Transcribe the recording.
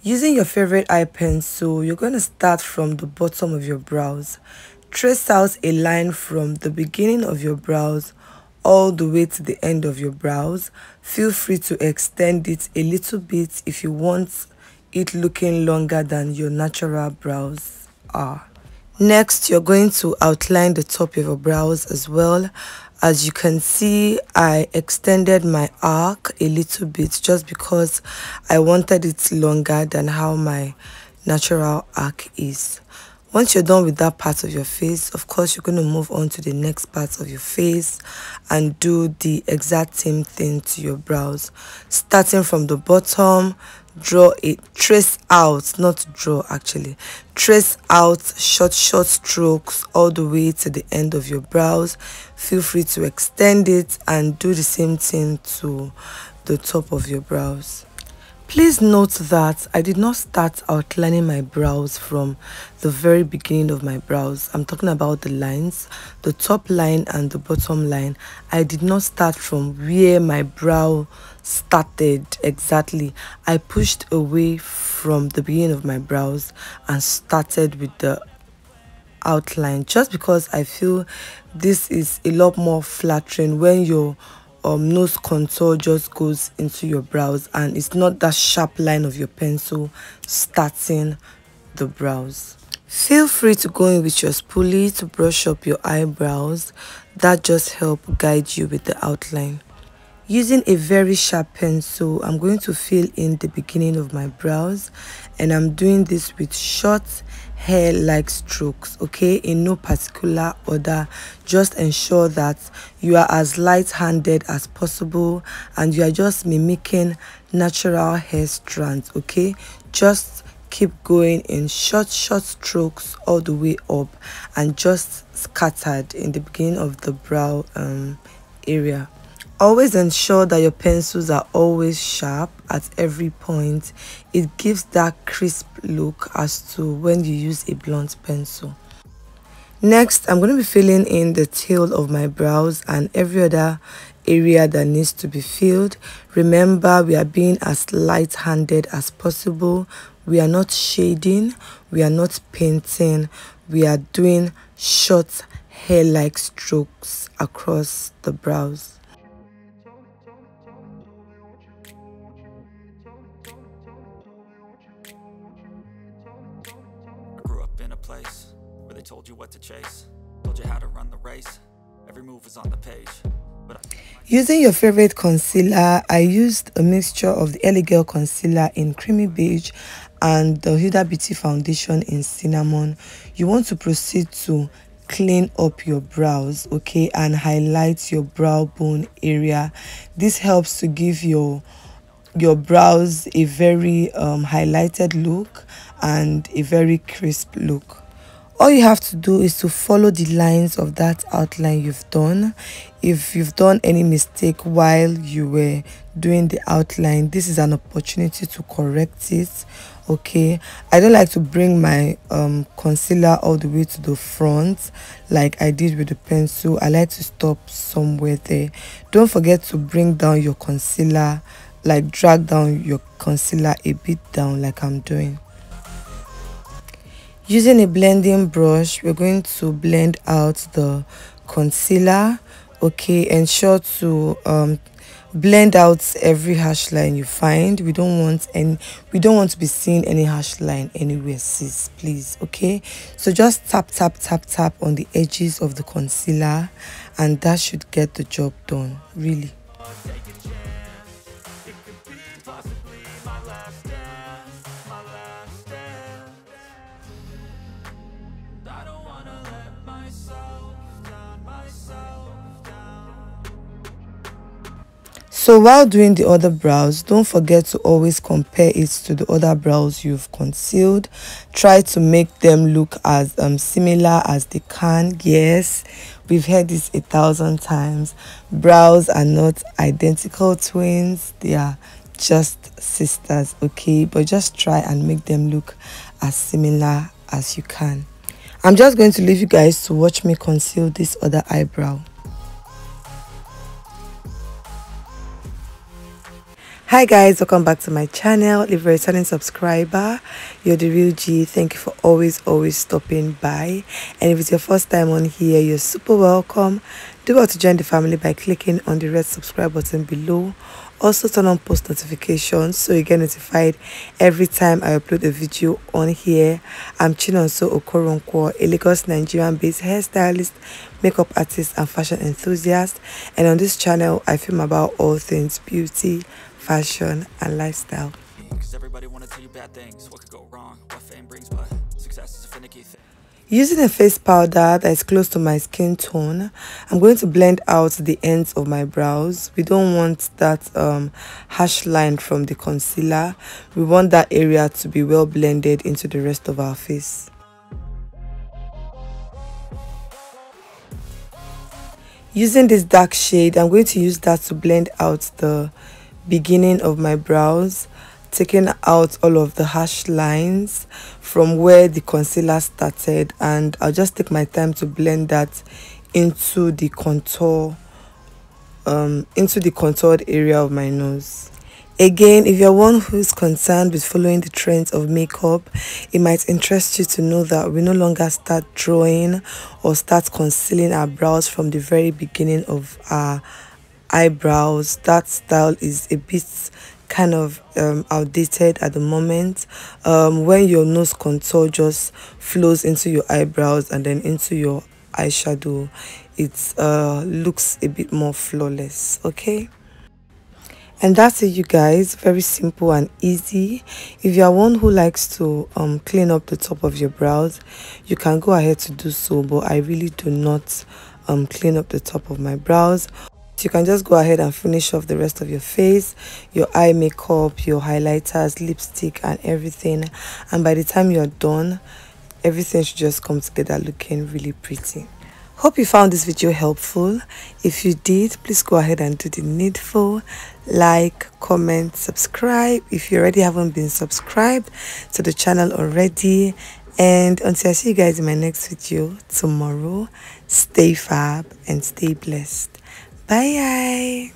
Using your favorite eye pencil, you're going to start from the bottom of your brows. Trace out a line from the beginning of your brows all the way to the end of your brows. Feel free to extend it a little bit if you want it looking longer than your natural brows are. Next, you're going to outline the top of your brows as well. As you can see, I extended my arc a little bit just because I wanted it longer than how my natural arc is. Once you're done with that part of your face, of course, you're going to move on to the next part of your face and do the exact same thing to your brows. Starting from the bottom, trace out, not draw actually, trace out short strokes all the way to the end of your brows. Feel free to extend it and do the same thing to the top of your brows. Please note that I did not start outlining my brows from the very beginning of my brows. I'm talking about the lines, the top line and the bottom line. I did not start from where my brow started exactly. I pushed away from the beginning of my brows and started with the outline, just because I feel this is a lot more flattering when your nose contour just goes into your brows and it's not that sharp line of your pencil starting the brows. Feel free to go in with your spoolie to brush up your eyebrows. That just helps guide you with the outline. Using a very sharp pencil, I'm going to fill in the beginning of my brows, and I'm doing this with short hair-like strokes, okay, in no particular order. Just ensure that you are as light-handed as possible and you are just mimicking natural hair strands, okay. Just keep going in short strokes all the way up and just scattered in the beginning of the brow area. Always ensure that your pencils are always sharp at every point. It gives that crisp look as to when you use a blunt pencil. Next, I'm going to be filling in the tail of my brows and every other area that needs to be filled. Remember, we are being as light-handed as possible. We are not shading, we are not painting, we are doing short hair-like strokes across the brows. Told you what to chase, told you how to run the race, every move was on the page. Using your favorite concealer, I used a mixture of the LA Girl concealer in creamy beige and the Huda Beauty foundation in cinnamon. You want to proceed to clean up your brows, okay, and highlight your brow bone area. This helps to give your brows a very highlighted look and a very crisp look. All you have to do is to follow the lines of that outline you've done. If you've done any mistake while you were doing the outline, this is an opportunity to correct it, okay. I don't like to bring my concealer all the way to the front like I did with the pencil. I like to stop somewhere there. Don't forget to bring down your concealer, like drag down your concealer a bit down like I'm doing. Using a blending brush, we're going to blend out the concealer, okay. Ensure to blend out every harsh line you find. We don't want to be seeing any harsh line anywhere, sis, please, okay. So just tap on the edges of the concealer and that should get the job done, really. So while doing the other brows, don't forget to always compare it to the other brows you've concealed. Try to make them look as similar as they can. Yes, we've heard this 1,000 times. Brows are not identical twins, they are just sisters, okay. But just try and make them look as similar as you can. I'm just going to leave you guys to watch me conceal this other eyebrow. Hi guys, welcome back to my channel. If you're a returning subscriber, you're the real G. Thank you for always stopping by. And if it's your first time on here, you're super welcome. Do well to join the family by clicking on the red subscribe button below. Also turn on post notifications so you get notified every time I upload a video on here. I'm Chinonso Okoronkwo, a Lagos Nigerian based hairstylist, makeup artist and fashion enthusiast, and on this channel I film about all things beauty, fashion and lifestyle. Cause everybody wanna tell you bad things, what could go wrong, what fame brings, but success is a finicky thing. Using a face powder that is close to my skin tone, I'm going to blend out the ends of my brows. We don't want that harsh line from the concealer. We want that area to be well blended into the rest of our face. Using this dark shade, I'm going to use that to blend out the beginning of my brows, taking out all of the harsh lines from where the concealer started, and I'll just take my time to blend that into the contour, into the contoured area of my nose. Again, if you're one who's concerned with following the trends of makeup, it might interest you to know that we no longer start drawing or start concealing our brows from the very beginning of our eyebrows. That style is a bit kind of outdated at the moment. When your nose contour just flows into your eyebrows and then into your eyeshadow, it looks a bit more flawless. Okay, and that's it, you guys. Very simple and easy. If you are one who likes to clean up the top of your brows, you can go ahead to do so, but I really do not clean up the top of my brows. You can just go ahead and finish off the rest of your face, your eye makeup, your highlighters, lipstick and everything, and by the time you're done, everything should just come together looking really pretty. Hope you found this video helpful. If you did, please go ahead and do the needful. Like, comment, subscribe if you already haven't been subscribed to the channel already. And until I see you guys in my next video tomorrow, stay fab and stay blessed. Bye.